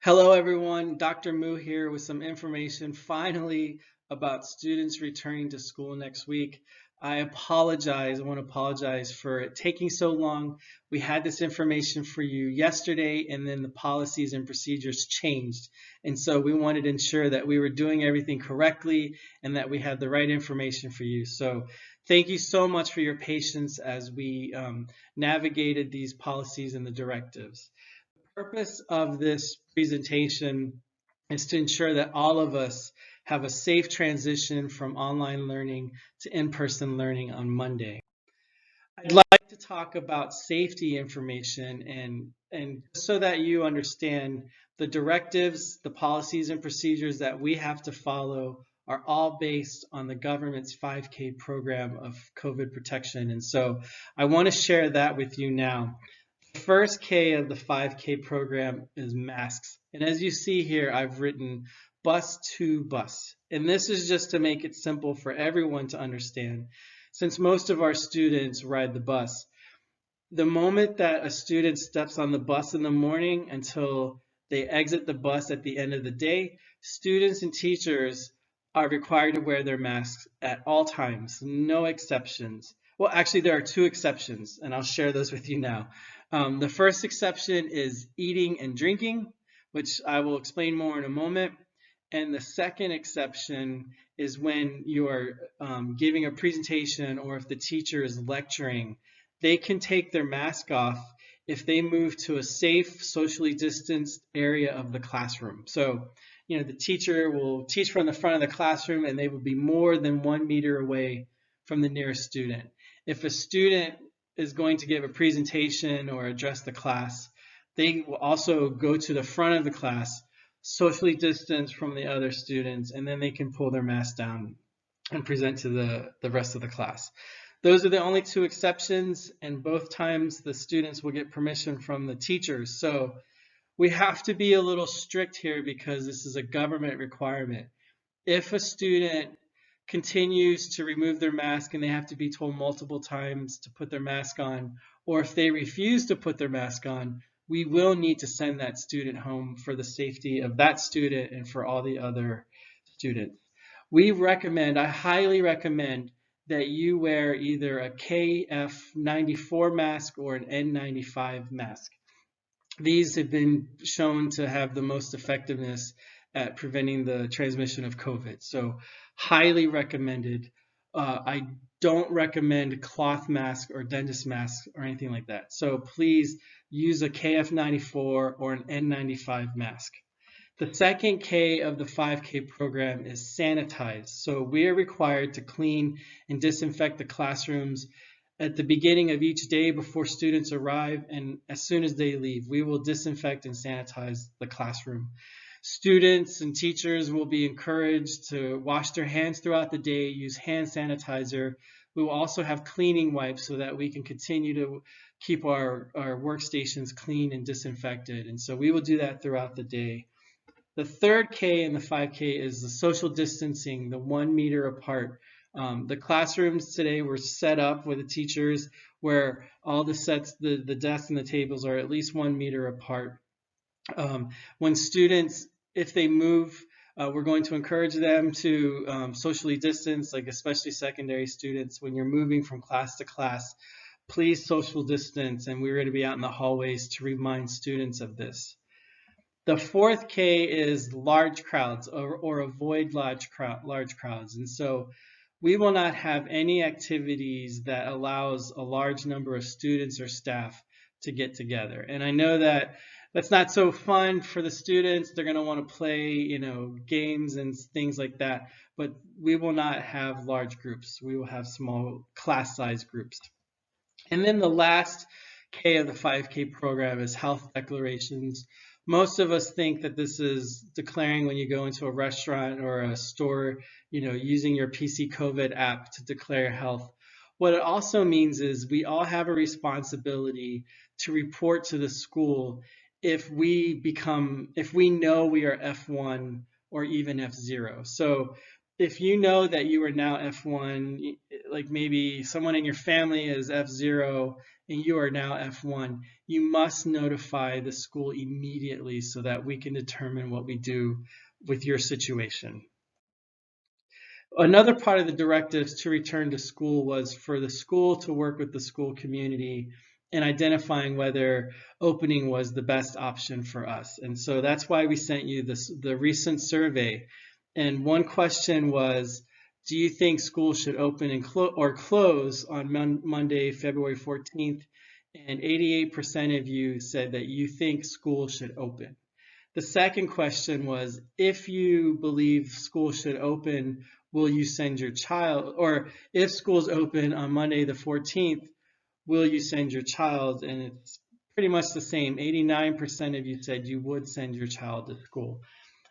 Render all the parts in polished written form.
Hello, everyone. Dr. Mu here with some information finally about students returning to school next week. I apologize. I want to apologize for it taking so long. We had this information for you yesterday, and then the policies and procedures changed. And so we wanted to ensure that we were doing everything correctly and that we had the right information for you. So thank you so much for your patience as we navigated these policies and the directives. Purpose of this presentation is to ensure that all of us have a safe transition from online learning to in-person learning on Monday. I'd like to talk about safety information and so that you understand the directives, the policies and procedures that we have to follow are all based on the government's 5K program of COVID protection. And so I want to share that with you now. The first K of the 5K program is masks. And as you see here, I've written bus to bus. And this is just to make it simple for everyone to understand. Since most of our students ride the bus, the moment that a student steps on the bus in the morning until they exit the bus at the end of the day, students and teachers are required to wear their masks at all times, no exceptions. Well, actually, there are two exceptions, and I'll share those with you now. The first exception is eating and drinking, which I will explain more in a moment. And the second exception is when you are giving a presentation or if the teacher is lecturing, they can take their mask off if they move to a safe, socially distanced area of the classroom. So, the teacher will teach from the front of the classroom and they will be more than 1 meter away from the nearest student. If a student is going to give a presentation or address the class, they will also go to the front of the class, socially distanced from the other students, and then they can pull their mask down and present to the rest of the class. Those are the only two exceptions, and both times the students will get permission from the teachers. So we have to be a little strict here because this is a government requirement. If a student continues to remove their mask and they have to be told multiple times to put their mask on, or if they refuse to put their mask on, we will need to send that student home for the safety of that student and for all the other students. I highly recommend that you wear either a KF94 mask or an N95 mask. These have been shown to have the most effectiveness at preventing the transmission of COVID. So highly recommended. I don't recommend cloth mask or dentist mask or anything like that. So please use a KF94 or an N95 mask. The second K of the 5K program is sanitize. So we are required to clean and disinfect the classrooms at the beginning of each day before students arrive, and as soon as they leave, we will disinfect and sanitize the classroom. Students and teachers will be encouraged to wash their hands throughout the day, use hand sanitizer. We will also have cleaning wipes so that we can continue to keep our workstations clean and disinfected. And so we will do that throughout the day. The third K in the 5K is the social distancing, the 1 meter apart. The classrooms today were set up with the teachers where all the sets, the desks and the tables are at least 1 meter apart. When students, if they move, we're going to encourage them to socially distance, like especially secondary students. When you're moving from class to class, please social distance, and we're going to be out in the hallways to remind students of this. The fourth K is large crowds or avoid large crowds. And so we will not have any activities that allows a large number of students or staff to get together. And I know that that's not so fun for the students. They're going to want to play, games and things like that. But we will not have large groups. We will have small class size groups. And then the last K of the 5K program is health declarations. Most of us think that this is declaring when you go into a restaurant or a store, using your PC COVID app to declare health. What it also means is we all have a responsibility to report to the school if we know we are F1 or even F0. So if you know that you are now F1, like maybe someone in your family is F0 and you are now F1, you must notify the school immediately so that we can determine what we do with your situation. Another part of the directives to return to school was for the school to work with the school community in identifying whether opening was the best option for us. And so that's why we sent you the recent survey. And one question was, do you think schools should open and close on Monday, February 14th? And 88% of you said that you think schools should open. The second question was, if you believe schools should open, will you send your child? Or if schools open on Monday the 14th, will you send your child? And it's pretty much the same. 89% of you said you would send your child to school.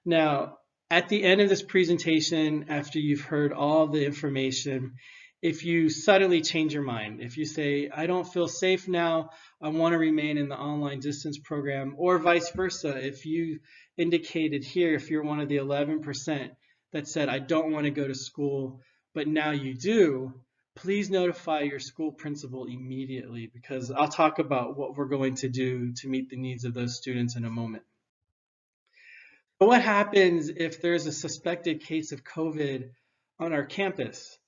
Now, at the end of this presentation, after you've heard all the information, if you suddenly change your mind, if you say, I don't feel safe now, I want to remain in the online distance program, or vice versa, if you indicated here, if you're one of the 11% that said, I don't want to go to school, but now you do, please notify your school principal immediately, because I'll talk about what we're going to do to meet the needs of those students in a moment. But what happens if there's a suspected case of COVID on our campus?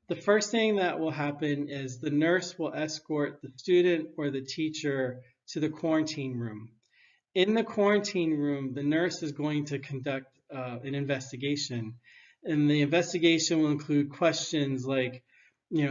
The first thing that will happen is the nurse will escort the student or the teacher to the quarantine room. In the quarantine room, the nurse is going to conduct an investigation. And the investigation will include questions like,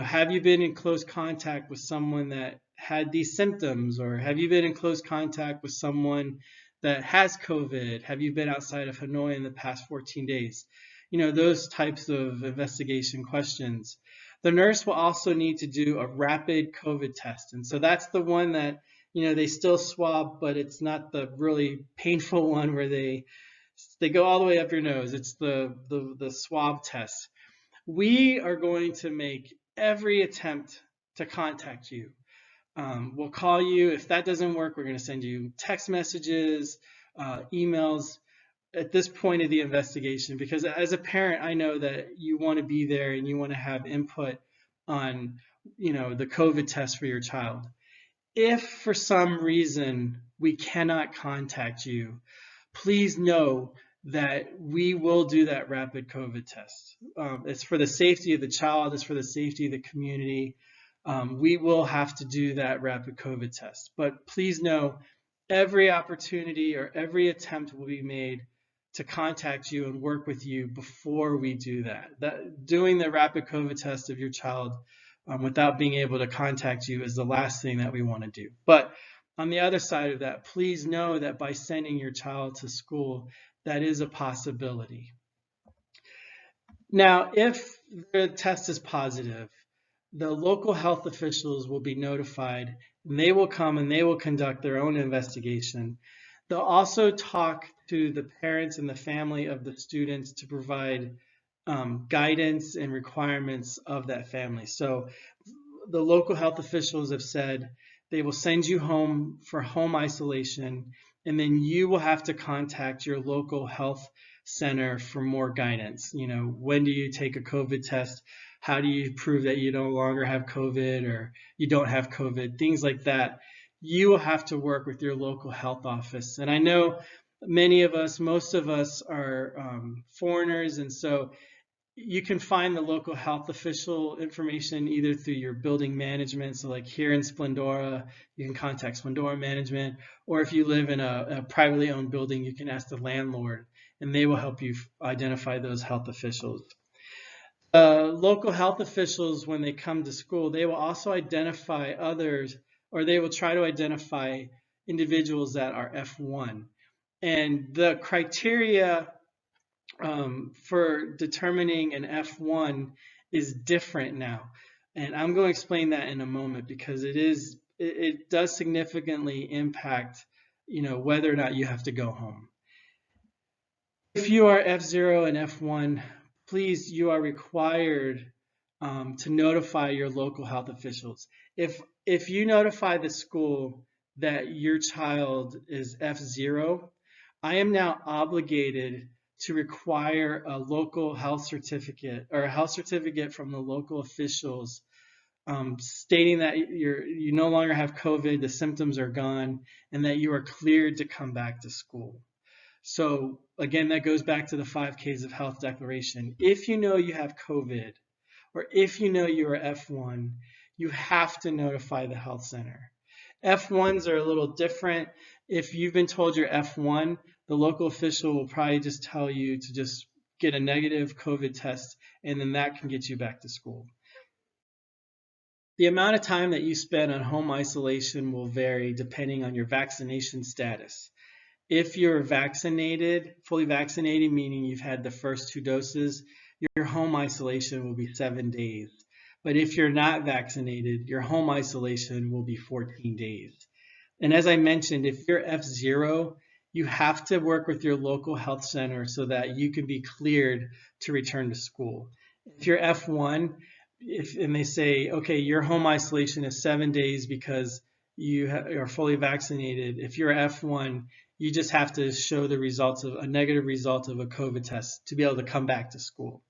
have you been in close contact with someone that had these symptoms? Or have you been in close contact with someone that has COVID? Have you been outside of Hanoi in the past 14 days? Those types of investigation questions. The nurse will also need to do a rapid COVID test. And so that's the one that, they still swab, but it's not the really painful one where they go all the way up your nose. It's the swab test. We are going to make every attempt to contact you. We'll call you. If that doesn't work, we're going to send you text messages, emails at this point of the investigation, because as a parent, I know that you want to be there and you want to have input on, the COVID test for your child. If for some reason we cannot contact you, please know that we will do that rapid COVID test. It's for the safety of the child, it's for the safety of the community. We will have to do that rapid COVID test. But please know, every opportunity or every attempt will be made to contact you and work with you before we do that. Doing the rapid COVID test of your child without being able to contact you is the last thing that we want to do. But on the other side of that, please know that by sending your child to school, that is a possibility. Now, if the test is positive, the local health officials will be notified, and they will come and they will conduct their own investigation. They'll also talk to the parents and the family of the students to provide guidance and requirements of that family. So the local health officials have said they will send you home for home isolation, and then you will have to contact your local health center for more guidance. When do you take a COVID test? How do you prove that you no longer have COVID or you don't have COVID? Things like that. You will have to work with your local health office. And I know most of us are foreigners, and so you can find the local health official information either through your building management. So like here in Splendora, you can contact Splendora management, or if you live in a privately owned building, you can ask the landlord and they will help you identify those health officials. Local health officials, when they come to school, they will also identify others, or they will try to identify individuals that are F1. And the criteria for determining an F1 is different now. And I'm going to explain that in a moment, because it does significantly impact, whether or not you have to go home. If you are F0 and F1, please, you are required to notify your local health officials. If you notify the school that your child is F0, I am now obligated to require a local health certificate or a health certificate from the local officials stating that you no longer have COVID, the symptoms are gone, and that you are cleared to come back to school. So again, that goes back to the 5 Ks of health declaration. If you know you have COVID, or if you know you are F1, you have to notify the health center. F1s are a little different. If you've been told you're F1, the local official will probably just tell you to just get a negative COVID test, and then that can get you back to school. The amount of time that you spend on home isolation will vary depending on your vaccination status. If you're vaccinated, fully vaccinated, meaning you've had the first 2 doses, your home isolation will be 7 days. But if you're not vaccinated, your home isolation will be 14 days. And as I mentioned, if you're F0, you have to work with your local health center so that you can be cleared to return to school. If you're F1, and they say, okay, your home isolation is 7 days because you are fully vaccinated. If you're F1, you just have to show the results of a negative result of a COVID test to be able to come back to school.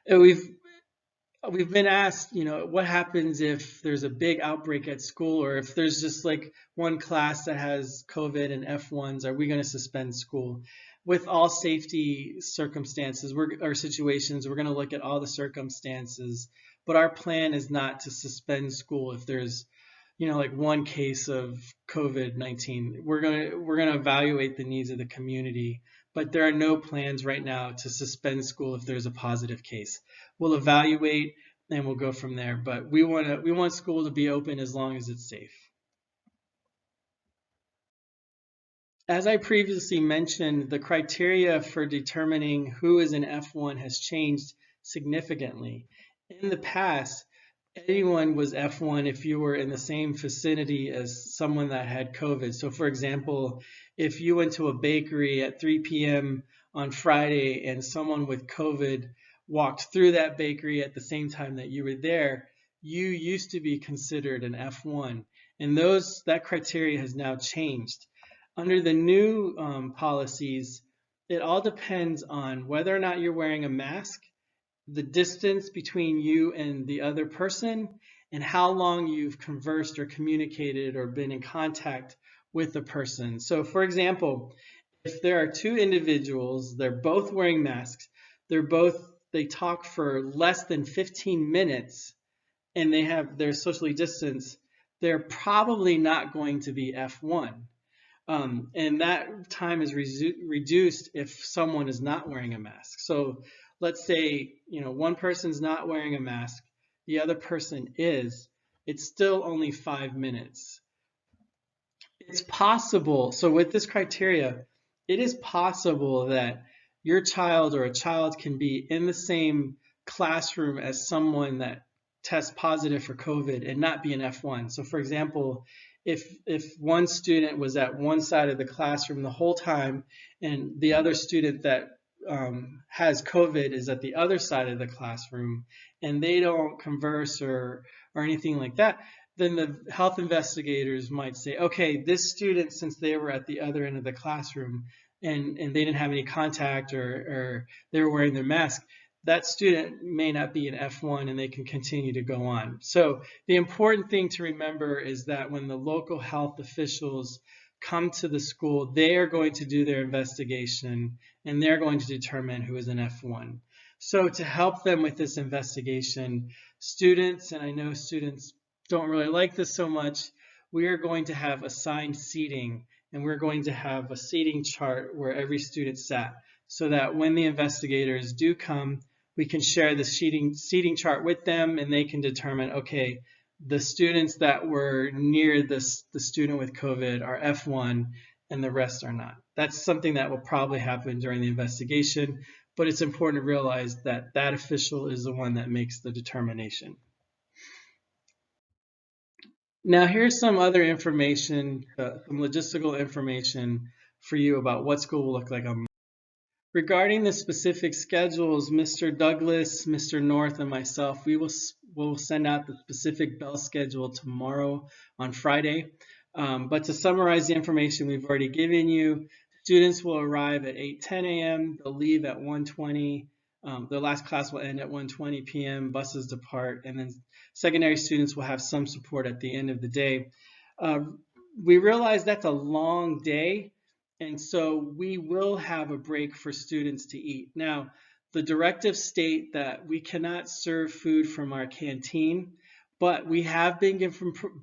And we've been asked, what happens if there's a big outbreak at school, or if there's just like one class that has COVID and F1s, are we going to suspend school? With all safety circumstances or situations, we're going to look at all the circumstances, but our plan is not to suspend school if there's like 1 case of COVID-19. We're going to evaluate the needs of the community, but there are no plans right now to suspend school if there's a positive case. We'll evaluate and we'll go from there, but we want school to be open as long as it's safe. As I previously mentioned, the criteria for determining who is an F1 has changed significantly. In the past, anyone was F1 if you were in the same vicinity as someone that had COVID. So for example, if you went to a bakery at 3 p.m. on Friday and someone with COVID walked through that bakery at the same time that you were there, you used to be considered an F1. And that criteria has now changed. Under the new policies, it all depends on whether or not you're wearing a mask, the distance between you and the other person, and how long you've conversed or communicated or been in contact with the person. So for example, if there are 2 individuals, they're both wearing masks, they talk for less than 15 minutes, and they're socially distanced, they're probably not going to be F1. And that time is reduced if someone is not wearing a mask. So let's say, one person's not wearing a mask, the other person is, it's still only 5 minutes. It's possible, so with this criteria, it is possible that your child or a child can be in the same classroom as someone that tests positive for COVID and not be an F1. So for example, if one student was at one side of the classroom the whole time and the other student that has COVID is at the other side of the classroom and they don't converse or anything like that, then the health investigators might say, okay, this student, since they were at the other end of the classroom and they didn't have any contact or they were wearing their mask, that student may not be an F1 and they can continue to go on. So the important thing to remember is that when the local health officials come to the school, they are going to do their investigation and they're going to determine who is an F1. So to help them with this investigation, students, and I know students don't really like this so much, we are going to have assigned seating, and we're going to have a seating chart where every student sat, so that when the investigators do come, we can share the seating chart with them and they can determine, okay, the students that were near the student with COVID are F1 and the rest are not. That's something that will probably happen during the investigation, but it's important to realize that that official is the one that makes the determination. Now here's some other information, some logistical information for you about what school will look like on Monday. Regarding the specific schedules, Mr. Douglas, Mr. North, and myself, we will send out the specific bell schedule tomorrow on Friday. But to summarize the information we've already given you, Students will arrive at 8:10 a.m. They'll leave at 1:20. Their last class will end at 1:20 p.m. Buses depart, and then secondary students will have some support at the end of the day. We realize that's a long day, and so we will have a break for students to eat. Now, the directives state that we cannot serve food from our canteen, but we have been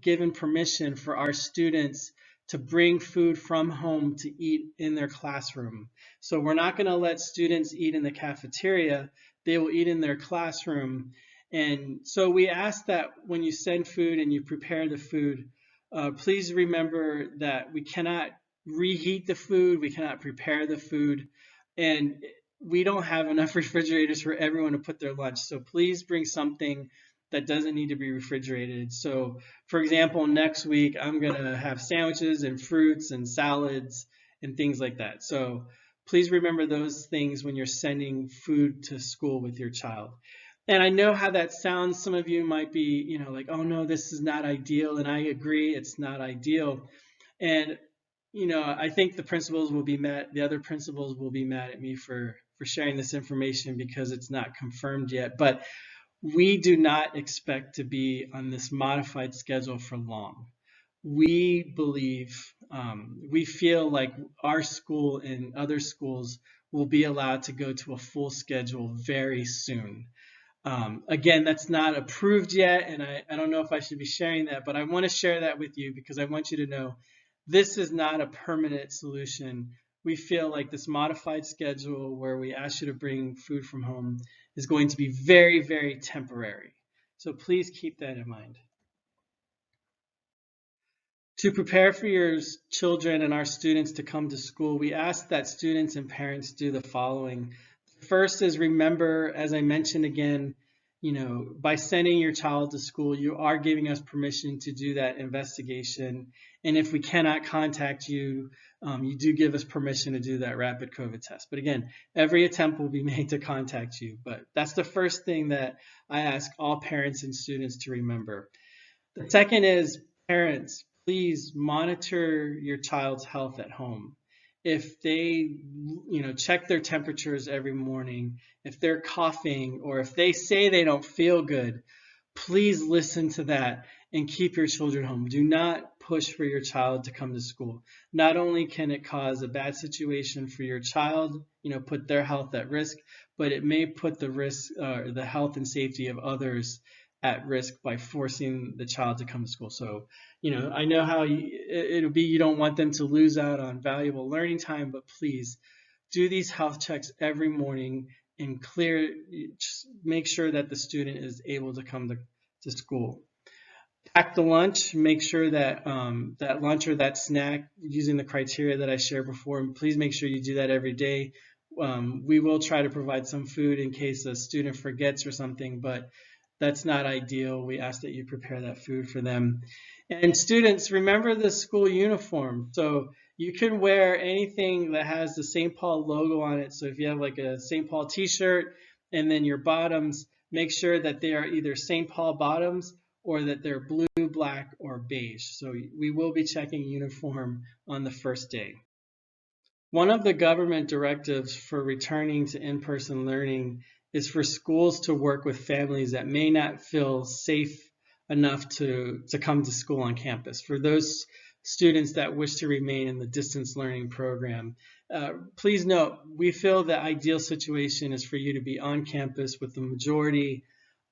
given permission for our students to bring food from home to eat in their classroom. So we're not going to let students eat in the cafeteria. They will eat in their classroom. And so we ask that when you send food and you prepare the food, please remember that we cannot reheat the food, we cannot prepare the food, and we don't have enough refrigerators for everyone to put their lunch. So please bring something that doesn't need to be refrigerated. So for example, next week I'm gonna have sandwiches and fruits and salads and things like that. So please remember those things when you're sending food to school with your child. And I know how that sounds. Some of you might be, like, oh no, this is not ideal. And I agree, it's not ideal. And, I think the principals will be mad, the other principals will be mad at me for sharing this information because it's not confirmed yet. But we do not expect to be on this modified schedule for long. We believe, we feel like our school and other schools will be allowed to go to a full schedule very soon. Again, that's not approved yet, and I don't know if I should be sharing that, but I want to share that with you because I want you to know this is not a permanent solution. We feel like this modified schedule where we ask you to bring food from home is going to be very, very temporary. So please keep that in mind. To prepare for your children and our students to come to school, we ask that students and parents do the following. First is remember, as I mentioned again, by sending your child to school, you are giving us permission to do that investigation. And if we cannot contact you, you do give us permission to do that rapid COVID test. But again, every attempt will be made to contact you. But that's the first thing that I ask all parents and students to remember. The second is parents, please monitor your child's health at home. If they, check their temperatures every morning, if they're coughing, or if they say they don't feel good, please listen to that and keep your children home. Do not push for your child to come to school. Not only can it cause a bad situation for your child, put their health at risk, but it may put the health and safety of others at risk by forcing the child to come to school. So, I know how it'll be, you don't want them to lose out on valuable learning time, but please do these health checks every morning and just make sure that the student is able to come to school. Pack the lunch, make sure that that lunch or that snack, using the criteria that I shared before, and please make sure you do that every day. We will try to provide some food in case a student forgets or something, but that's not ideal. We ask that you prepare that food for them. And students, remember the school uniform. So you can wear anything that has the St. Paul logo on it. So if you have like a St. Paul t-shirt and then your bottoms, make sure that they are either St. Paul bottoms or that they're blue, black, or beige. So we will be checking uniform on the first day. One of the government directives for returning to in-person learning is for schools to work with families that may not feel safe enough to come to school on campus. For those students that wish to remain in the distance learning program, please note, we feel the ideal situation is for you to be on campus with the majority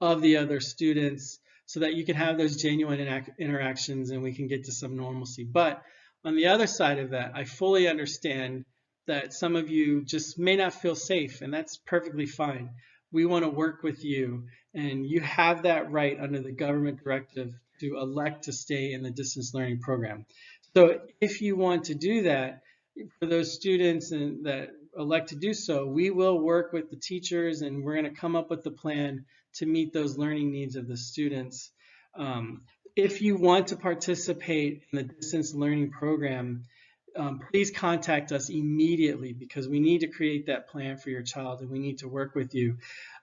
of the other students so that you can have those genuine interactions and we can get to some normalcy. But on the other side of that, I fully understand that some of you just may not feel safe, and that's perfectly fine. We want to work with you, and you have that right under the government directive to elect to stay in the distance learning program. So if you want to do that, for those students that elect to do so, we will work with the teachers, and we're going to come up with a plan to meet those learning needs of the students. If you want to participate in the distance learning program, please contact us immediately because we need to create that plan for your child and we need to work with you.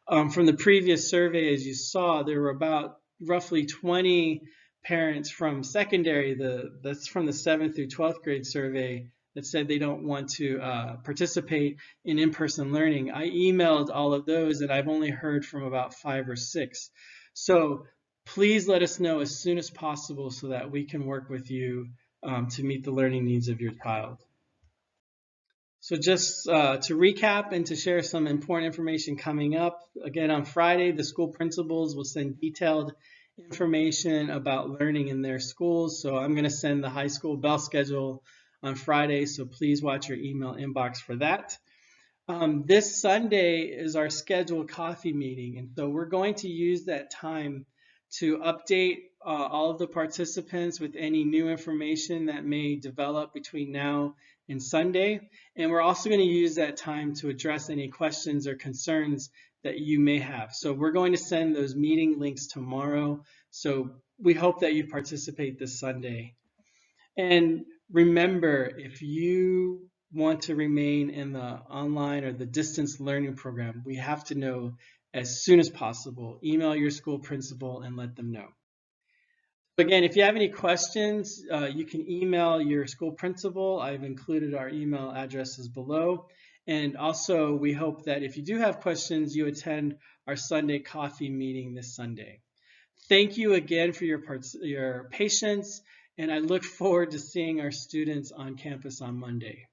From the previous survey, as you saw, there were about roughly 20 parents from secondary, that's from the 7th through 12th grade survey, that said they don't want to participate in in-person learning. I emailed all of those, and I've only heard from about 5 or 6. So please let us know as soon as possible so that we can work with you to meet the learning needs of your child. So just to recap and to share some important information coming up, again, on Friday, the school principals will send detailed information about learning in their schools. So I'm going to send the high school bell schedule on Friday, so please watch your email inbox for that. This Sunday is our scheduled coffee meeting, and so we're going to use that time to update all of the participants with any new information that may develop between now and Sunday. And we're also going to use that time to address any questions or concerns that you may have. So we're going to send those meeting links tomorrow. So we hope that you participate this Sunday. And remember, if you want to remain in the online or the distance learning program, we have to know as soon as possible. Email your school principal and let them know. Again, if you have any questions, you can email your school principal. I've included our email addresses below. And also, we hope that if you do have questions, you attend our Sunday coffee meeting this Sunday. Thank you again for your patience, and I look forward to seeing our students on campus on Monday.